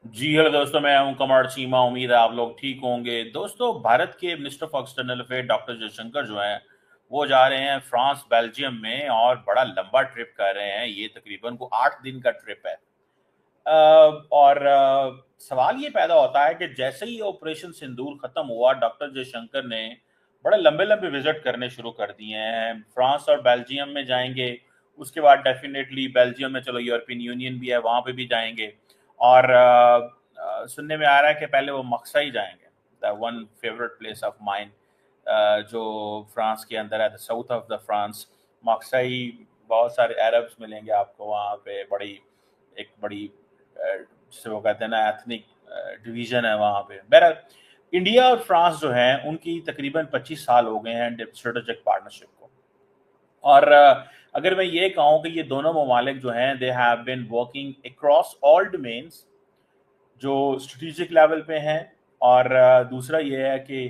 जी hello दोस्तों, मैं हूं कमर चीमा। उम्मीद है आप लोग ठीक होंगे। दोस्तों, भारत के minister for external affair doctor Jaishankar जो हैं वो जा रहे हैं फ्रांस बेल्जियम में और बड़ा लंबा ट्रिप कर रहे हैं। ये तकरीबन को 8 दिन का ट्रिप है। सवाल ये पैदा होता है कि जैसे ही ऑपरेशन सिंदूर खत्म हुआ, डॉक्टर जयशंकर ने बड़े लंबे लंबे विजिट करने शुरू कर दिए हैं। फ्रांस और बेल्जियम में जाएंगे, उसके बाद डेफिनेटली बेल्जियम में चलो यूरोपियन यूनियन भी है, वहां पे भी जाएंगे। और सुनने में आ रहा है कि पहले वो मक्साई जाएंगे, the one favourite place of mine जो फ्रांस के अंदर है, the south of the France. मक्साई, बहुत सारे अरब्स मिलेंगे आपको वहाँ पे। बड़ी एक बड़ी जिसे वो कहते हैं ना, एथनिक डिवीजन है वहाँ पे। बहरहाल, इंडिया और फ्रांस जो है उनकी तकरीबन 25 साल हो गए हैं स्ट्रेटेजिक पार्टनरशिप को। और अगर मैं ये कहूँ कि ये दोनों ममालिक जो हैं they have been working across all domains जो स्ट्रेटेजिक लेवल पे हैं। और दूसरा ये है कि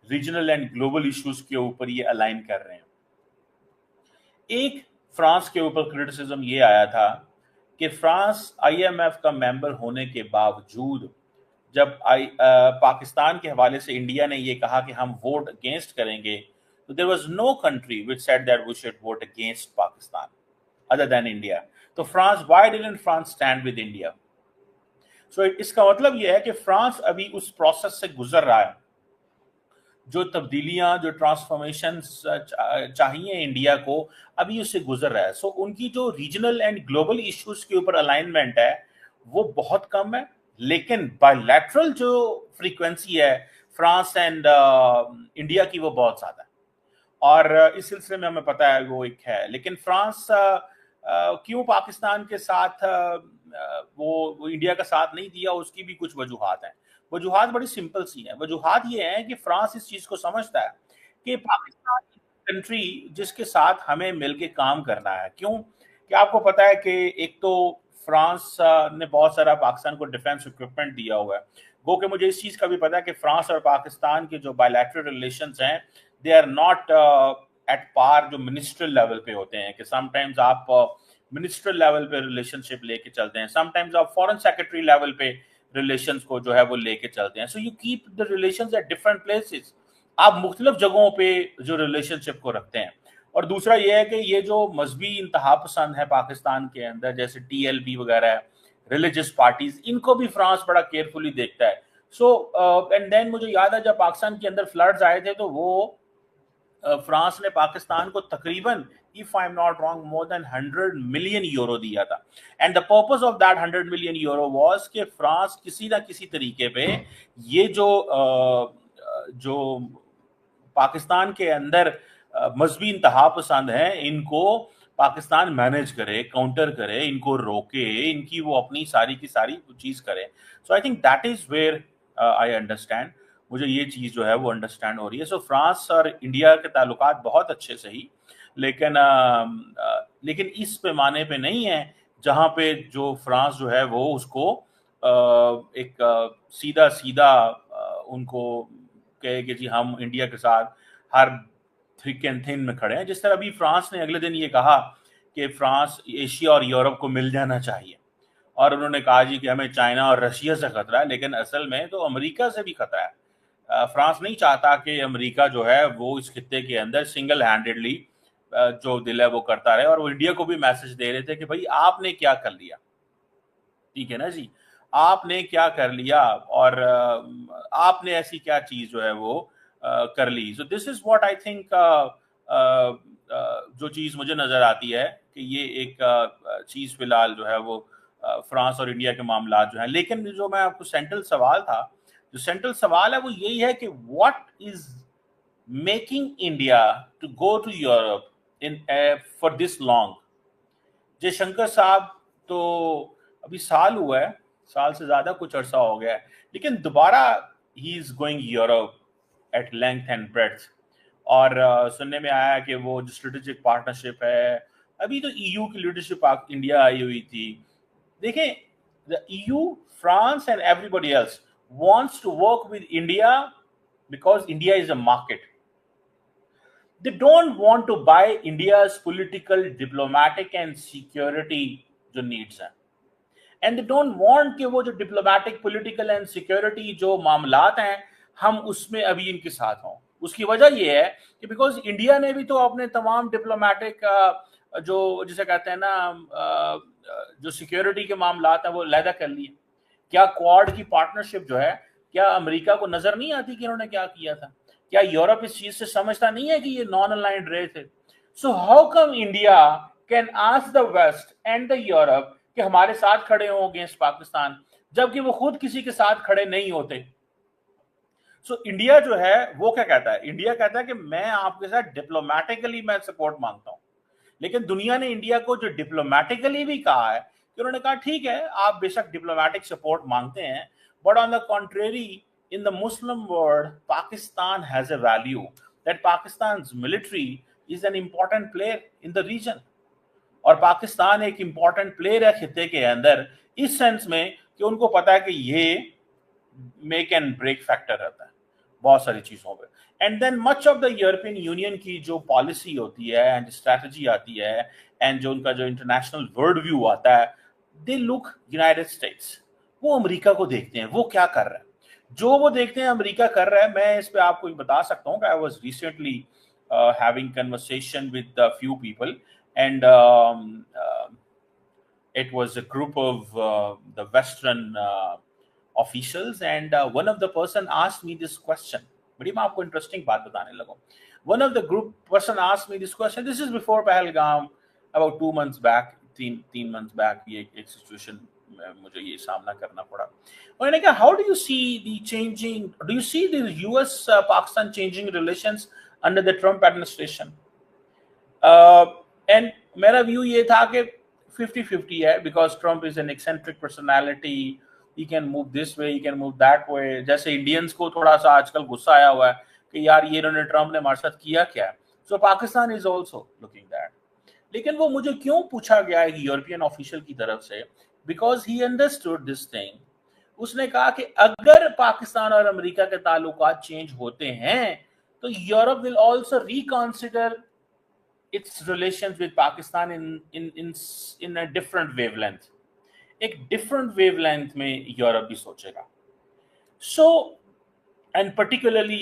रीजनल एंड ग्लोबल इश्यूज के ऊपर ये अलाइन कर रहे हैं। एक फ्रांस के ऊपर क्रिटिसिज्म ये आया था कि फ्रांस आईएमएफ का मेंबर होने के बावजूद जब पाकिस्तान के हवाले से इंडिया ने ये कहा कि हम वोट अगेंस्ट करेंगे, तो there was no country which said that we should vote against Pakistan other than India. तो France, why didn't France stand with India? So इसका मतलब यह है कि फ्रांस अभी उस प्रोसेस से गुजर रहा है। जो तब्दीलियां, जो ट्रांसफॉर्मेशन चाहिए इंडिया को, अभी उससे गुजर रहा है। सो उनकी जो रीजनल एंड ग्लोबल इश्यूज के ऊपर अलाइनमेंट है वो बहुत कम है, लेकिन बायलैटरल जो फ्रीक्वेंसी है फ्रांस एंड इंडिया की वो बहुत ज्यादा है। और इस सिलसिले में हमें पता है वो एक है। लेकिन फ्रांस क्यों पाकिस्तान के साथ वो इंडिया का साथ नहीं दिया, उसकी भी कुछ वजूहात हैं। वजूहात बड़ी सिंपल सी है। वजूहात ये है कि फ्रांस इस चीज को समझता है कि पाकिस्तान कंट्री जिसके साथ हमें मिलके काम करना है। क्यों? कि आपको पता है कि एक तो फ्रांस ने बहुत सारा पाकिस्तान को डिफेंस इक्विपमेंट दिया हुआ है। वो कि मुझे इस चीज का भी पता है कि फ्रांस और पाकिस्तान के जो बायलैटरल रिलेशंस हैं they are not at par जो मिनिस्ट्रियल लेवल पे होते हैं। कि समटाइम्स आप मिनिस्ट्रियल लेवल पे रिलेशनशिप लेके चलते हैं, समटाइम्स आप फॉरेन सेक्रेटरी लेवल पे रिलेशंस को जो है वो लेके चलते हैं। So you keep the relations at different places. आप मुख्तलिफ जगहों पे जो रिलेशनशिप को रखते हैं। और दूसरा ये है कि ये जो मजहबी इंतहा पसंद है पाकिस्तान के अंदर, जैसे टीएलपी वगैरह है, रिलीजियस पार्टीज, इनको भी फ्रांस बड़ा केयरफुली देखता है। सो एंड देन मुझे याद है जब पाकिस्तान के अंदर फ्लड्स आए थे तो वो फ्रांस ने पाकिस्तान को तकरीबन, if I am not wrong, more than 100 million euro दिया था। And the purpose of that 100 million euro was कि फ्रांस किसी ना किसी तरीके पे ये जो पाकिस्तान के अंदर मजहबी इंतहा पसंद है इनको पाकिस्तान मैनेज करे, काउंटर करे, इनको रोके, इनकी वो अपनी सारी की सारी चीज करे। So I think that is where I understand. मुझे ये चीज जो है वो अंडरस्टैंड हो रही है। सो फ्रांस और इंडिया के ताल्लुकात बहुत अच्छे से ही, लेकिन लेकिन इस पैमाने पे नहीं है जहां पे जो फ्रांस जो है वो उसको एक सीधा सीधा उनको कहे कि जी हम इंडिया के साथ हर थिक एंड थिन में खड़े हैं। जिस तरह अभी फ्रांस ने अगले दिन ये कहा कि फ्रांस एशिया और यूरोप को मिल जाना चाहिए। और उन्होंने कहा जी कि हमें चाइना और रशिया से खतरा है, लेकिन असल में तो अमेरिका से भी खतरा है। फ्रांस नहीं चाहता कि अमेरिका जो है वो इस खित्ते के अंदर सिंगल हैंडेडली जो दिल है वो करता रहे। और वो इंडिया को भी मैसेज दे रहे थे कि भाई आपने क्या कर लिया, ठीक है ना जी, आपने क्या कर लिया और आपने ऐसी क्या चीज जो है वो कर ली। So this is what I think, जो चीज मुझे नजर आती है कि ये एक चीज फिलहाल जो है वो फ्रांस और इंडिया के मामला जो है। लेकिन जो मैं आपको सेंट्रल सवाल था, जो सेंट्रल सवाल है वो यही है कि what is making India to go to Europe in for this long. Jaishankar साहब तो अभी साल हुआ है, साल से ज्यादा कुछ अरसा हो गया है, लेकिन दोबारा he is going Europe at length and breadth. और सुनने में आया कि वो जो स्ट्रेटेजिक पार्टनरशिप है, अभी तो ईयू की लीडरशिप इंडिया आई हुई थी। देखें, the EU, France and everybody else wants to work with India because India is a market. They don't want to buy India's political, diplomatic and security जो needs हैं। And they don't want कि वो जो diplomatic political and security जो मामलात हैं हम उसमें अभी इनके साथ हों। उसकी वजह ये है कि बिकॉज इंडिया ने भी तो अपने तमाम डिप्लोमेटिक जो जिसे कहते हैं ना जो सिक्योरिटी के मामलात हैं वो लैदा कर लिए। क्या क्वाड की पार्टनरशिप जो है, क्या अमेरिका को नजर नहीं आती कि इन्होंने क्या किया था? क्या यूरोप इस चीज से समझता नहीं है कि ये नॉन अलाइंड रहे थे? So how come India can ask the west and the Europe कि हमारे साथ खड़े हों अगेंस्ट पाकिस्तान, जबकि वो खुद किसी के साथ खड़े नहीं होते? सो इंडिया जो है वो क्या कहता है? इंडिया कहता है कि मैं आपके साथ डिप्लोमेटिकली मैं सपोर्ट मांगता हूं, लेकिन दुनिया ने इंडिया को जो डिप्लोमेटिकली भी कहा है कि उन्होंने कहा ठीक है आप बेशक डिप्लोमेटिक सपोर्ट मांगते हैं, but on the contrary in the Muslim world Pakistan has a value that Pakistan military is an important player in the region. और पाकिस्तान एक इंपॉर्टेंट प्लेयर है खिते के अंदर इस सेंस में कि उनको पता है कि ये मेक एंड ब्रेक फैक्टर रहता है बहुत सारी चीजों पे। And then much of the European Union की जो पॉलिसी होती है एंड स्ट्रैटेजी आती है एंड जो उनका जो इंटरनेशनल वर्ल्ड व्यू आता है, दे लुक यूनाइटेड स्टेट्स, वो अमेरिका को देखते हैं वो क्या कर रहा है। जो वो देखते हैं अमेरिका कर रहा है, मैं इस पे आपको बता सकता हूँ कि I was recently having conversation with a few people and it was a group of the western officials and one of the person asked me this question। बड़ी मैं आपको इंटरेस्टिंग बात बताने लगा। One of the group person asked me this question, this is before Pahalgam, about 2 months back, तीन months back ये एक situation मुझे ये सामना करना पड़ा। उन्होंने कहा how do you see the changing, do you see the US Pakistan changing relations under the Trump administration? And मेरा व्यू ये था कि 50-50 है, because Trump is an eccentric personality, he can move this way, he can move that way. जैसे Indians को थोड़ा सा आजकल गुस्सा आया हुआ है कि यार ये इन्होंने ट्रम्प ने हमारे साथ किया क्या। So Pakistan is also looking that. लेकिन वो मुझे क्यों पूछा गया है यूरोपियन ऑफिशियल की तरफ से, because he understood this thing. उसने कहा कि अगर पाकिस्तान और अमेरिका के ताल्लुकात चेंज होते हैं तो Europe will also reconsider its relations with Pakistan in a different wavelength, एक different wavelength में यूरोप भी सोचेगा। So and particularly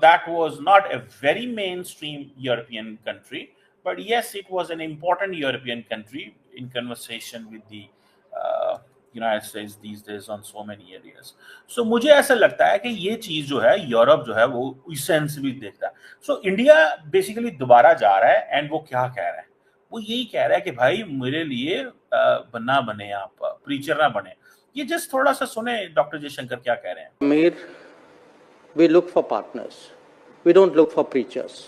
that was not a very mainstream European country, but yes it was an important European country in conversation with the United States these days on so many areas। So मुझे ऐसा लगता है कि ये चीज जो है Europe जो है वो इस सेंस भी देखता है। So इंडिया बेसिकली दोबारा जा रहा है एंड वो क्या कह रहा है, वो यही कह रहा है कि भाई मेरे लिए बनना बने, आप प्रीचर ना बने। ये जस्ट थोड़ा सा सुने डॉक्टर जयशंकर क्या कह रहे हैं। Amir, we look for partners, we don't look for preachers,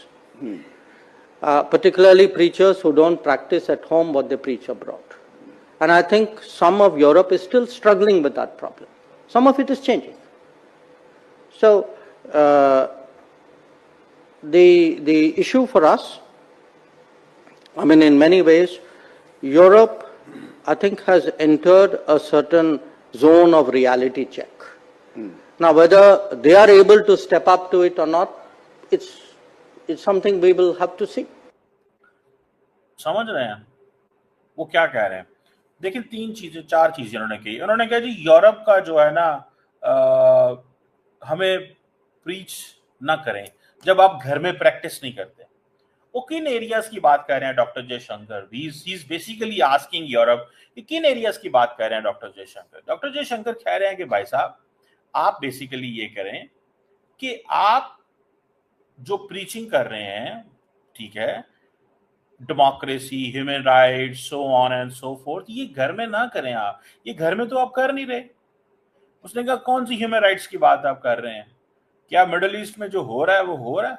particularly preachers who don't practice at home what they preach abroad. And I think some of Europe is still struggling with that problem. Some of it is changing. So the issue for us, I mean, in many ways, Europe, I think, has entered a certain zone of reality check. Now, whether they are able to step up to it or not, it's something we will have to see. समझ रहे हैं वो क्या कह रहे हैं? देखिए चार चीजें उन्होंने कही। उन्होंने कहा जी यूरोप का जो है ना हमें प्रीच ना करें जब आप घर में प्रैक्टिस नहीं करते। वो किन एरियाज की बात कर रहे हैं doctor Jaishankar? He is basically asking Europe कि किन एरियाज की बात कर रहे हैं डॉक्टर जयशंकर। डॉक्टर जयशंकर कह रहे हैं कि भाई साहब आप बेसिकली ये करें कि आप जो प्रीचिंग कर रहे हैं, ठीक है, democracy, human rights, so on and so fourth, ये घर में ना करें आप, ये घर में तो आप कर नहीं रहे। उसने कहा कौन सी ह्यूमन राइट्स की बात आप कर रहे हैं? क्या मिडिल ईस्ट में जो हो रहा है वो हो रहा है?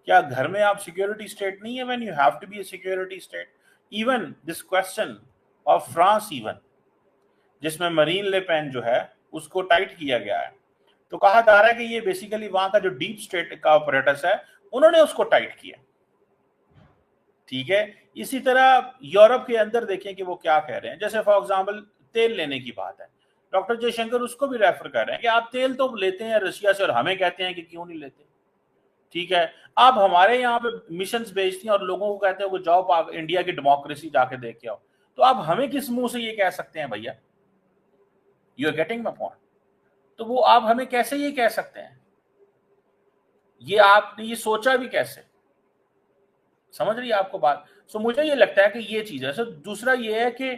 क्या घर में आप सिक्योरिटी स्टेट नहीं है when you have to be a security state? Even this question of France, even जिसमें मरीन ले पेन जो है उसको टाइट किया गया है, तो कहा जा रहा है कि ये बेसिकली वहां का जो डीप स्टेट का ऑपरेटर्स है उन्होंने उसको टाइट किया। ठीक है, इसी तरह यूरोप के अंदर देखें कि वो क्या कह रहे हैं। जैसे फॉर एग्जांपल तेल लेने की बात है, डॉक्टर जयशंकर उसको भी रेफर कर रहे हैं कि आप तेल तो लेते हैं रशिया से और हमें कहते हैं कि क्यों नहीं लेते। ठीक है, आप हमारे यहाँ पे मिशंस भेजती हैं और लोगों को कहते हैं कि जाओ इंडिया की डेमोक्रेसी जाके देख के आओ, तो आप हमें किस मुंह से ये कह सकते हैं भैया? You are getting my point? तो वो आप हमें कैसे ये कह सकते हैं? ये आपने ये सोचा भी कैसे? समझ रही है आपको बात? सो मुझे ये लगता है कि ये चीज है। सो दूसरा ये है कि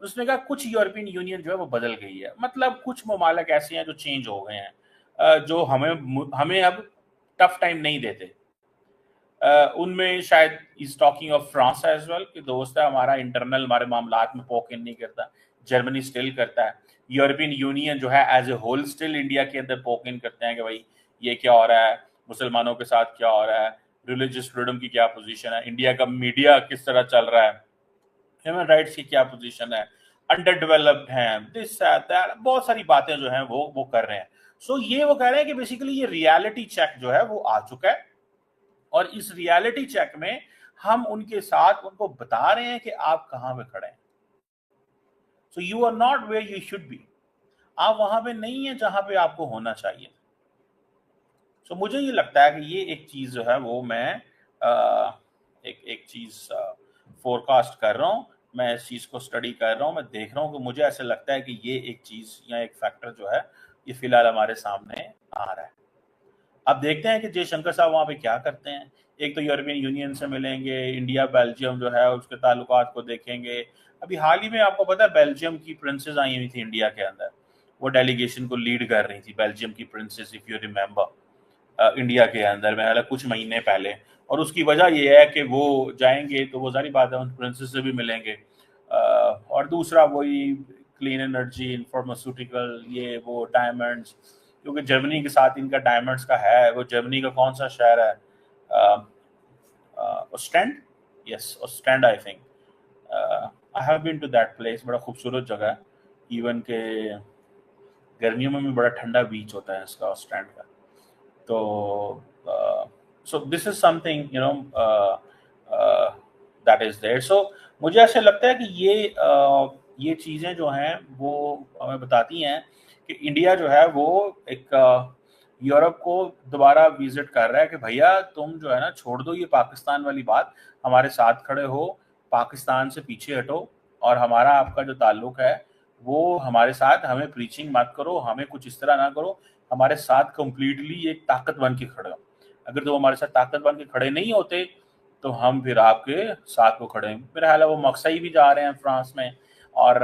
उसने कहा कुछ यूरोपियन यूनियन जो है वो बदल गई है, मतलब कुछ ममालिक ऐसे हैं जो चेंज हो गए हैं, जो हमें हमें अब टफ टाइम नहीं देते। उनमें शायद is talking of France as well, कि दोस्त है हमारा, इंटरनल हमारे मामलात में पोक इन नहीं करता। जर्मनी स्टिल करता है। यूरोपियन यूनियन जो है as a whole still India के अंदर पोक इन करते हैं कि भाई ये क्या हो रहा है, मुसलमानों के साथ क्या हो रहा है, रिलीजियस फ्रीडम की क्या पोजीशन है, इंडिया का मीडिया किस तरह चल रहा है, ह्यूमन राइट्स की क्या पोजीशन है, अंडर डेवलप्ड है, दिस दैट, बहुत सारी बातें जो हैं वो कर रहे हैं। सो ये वो कह रहे हैं कि बेसिकली ये रियलिटी चेक जो है वो आ चुका है, और इस रियलिटी चेक में हम उनके साथ उनको बता रहे हैं कि आप कहां पे खड़े हैं। So you are not where you should be, आप वहां पे नहीं है जहां पे आपको होना चाहिए। सो मुझे ये लगता है कि ये एक चीज जो है वो मैं एक एक चीज फोरकास्ट कर रहा हूं, मैं इस चीज को स्टडी कर रहा हूं, मैं देख रहा हूं कि मुझे ऐसे लगता है कि ये एक चीज या एक फैक्टर जो है ये फिलहाल हमारे सामने आ रहा है। अब देखते हैं कि जयशंकर साहब वहां पे क्या करते हैं। एक तो यूरोपियन यूनियन से मिलेंगे, इंडिया बेल्जियम जो है उसके ताल्लुकात को देखेंगे। अभी हाल ही में आपको पता है बेल्जियम की प्रिंसेस आई हुई थी इंडिया के अंदर, वो डेलीगेशन को लीड कर रही थी, बेल्जियम की princess, if you remember, India के अंदर में हालांकि कुछ महीने पहले। और उसकी वजह यह है कि वो जाएंगे तो वो सारी बात है उन प्रिंसेस से भी मिलेंगे। और दूसरा वही क्लीन एनर्जी, फार्मास्यूटिकल, ये वो डायमंड्स, क्योंकि जर्मनी के साथ इनका डायमंड्स का है। वो जर्मनी का कौन सा शहर है, Ostend, yes Ostend I think. I have been to that place, बड़ा खूबसूरत जगह है। इवन के गर्मियों में भी बड़ा ठंडा बीच होता है इसका, ओस्टेंड का। तो so this is something that is there. So मुझे ऐसे लगता है कि ये चीज़ें जो हैं वो हमें बताती हैं कि इंडिया जो है वो एक यूरोप को दोबारा विजिट कर रहा है कि भैया तुम जो है ना छोड़ दो ये पाकिस्तान वाली बात, हमारे साथ खड़े हो, पाकिस्तान से पीछे हटो, और हमारा आपका जो ताल्लुक है वो हमारे साथ, हमें प्रीचिंग मत करो, हमें कुछ इस तरह ना करो, हमारे साथ कंप्लीटली एक ताकत बन के खड़े हो। अगर तुम हमारे साथ ताकत बन के खड़े नहीं होते तो हम फिर आपके साथ को खड़े हैं। मेरा ख्याल है वो मकसई भी जा रहे हैं फ्रांस में, और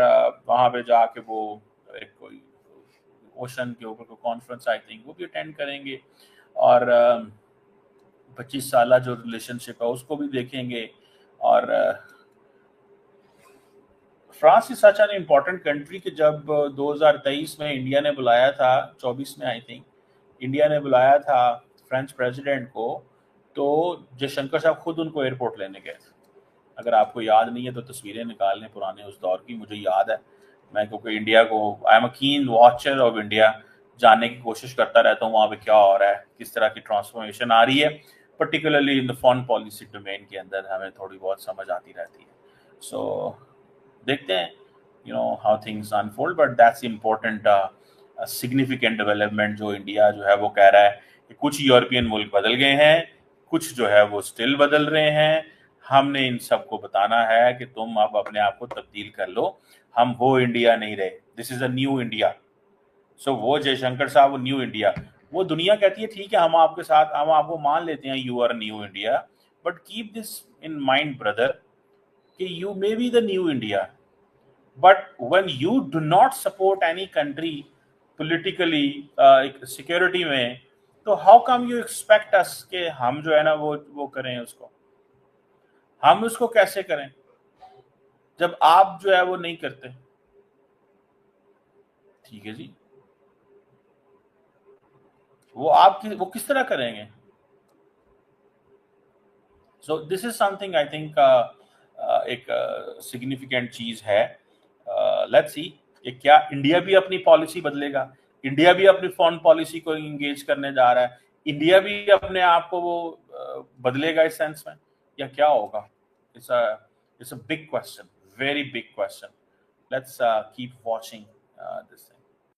वहाँ पे जाके वो एक कोई ओशन के ऊपर कोई कॉन्फ्रेंस आई थिंक वो भी अटेंड करेंगे, और 25 साल जो रिलेशनशिप है उसको भी देखेंगे। और France is such an important country कि जब 2023 में इंडिया ने बुलाया था, 24 में आई थिंक इंडिया ने बुलाया था फ्रेंच प्रेसिडेंट को, तो जयशंकर साहब खुद उनको एयरपोर्ट लेने गए थे। अगर आपको याद नहीं है तो तस्वीरें निकाल लें पुराने उस दौर की, मुझे याद है। मैं क्योंकि इंडिया को, आई एम अ कीन वॉचर ऑफ इंडिया, जानने की कोशिश करता रहता हूँ वहाँ पे क्या हो रहा है, किस तरह की ट्रांसफॉर्मेशन आ रही है, particularly in the foreign policy domain के अंदर हमें थोड़ी बहुत समझ आती रहती है। सो देखते हैं how things unfold, but that's important significant development जो इंडिया जो है वो कह रहा है कि कुछ यूरोपियन मुल्क बदल गए हैं, कुछ जो है वो स्टिल बदल रहे हैं। हमने इन सबको बताना है कि तुम अब अपने आप को तब्दील कर लो, हम वो इंडिया नहीं रहे, this is a new India. So वो जयशंकर साहब, वो न्यू इंडिया, वो दुनिया कहती है ठीक है हम आपके साथ, हम आपको मान लेते हैं you are new India, but keep this in mind brother कि you may be the new India, but when you do not support any country politically, security में, तो how come you expect us कि हम जो है ना वो करें उसको, हम उसको कैसे करें जब आप जो है वो नहीं करते? ठीक है जी, वो किस तरह करेंगे? सो this is something I think एक सिग्निफिकेंट चीज है। लेट्स सी कि क्या इंडिया भी अपनी पॉलिसी बदलेगा, इंडिया भी अपनी फॉरेन पॉलिसी को इंगेज करने जा रहा है, इंडिया भी अपने आप को वो बदलेगा इस सेंस में, या क्या होगा? It's a big question, very big question. Let's keep watching this.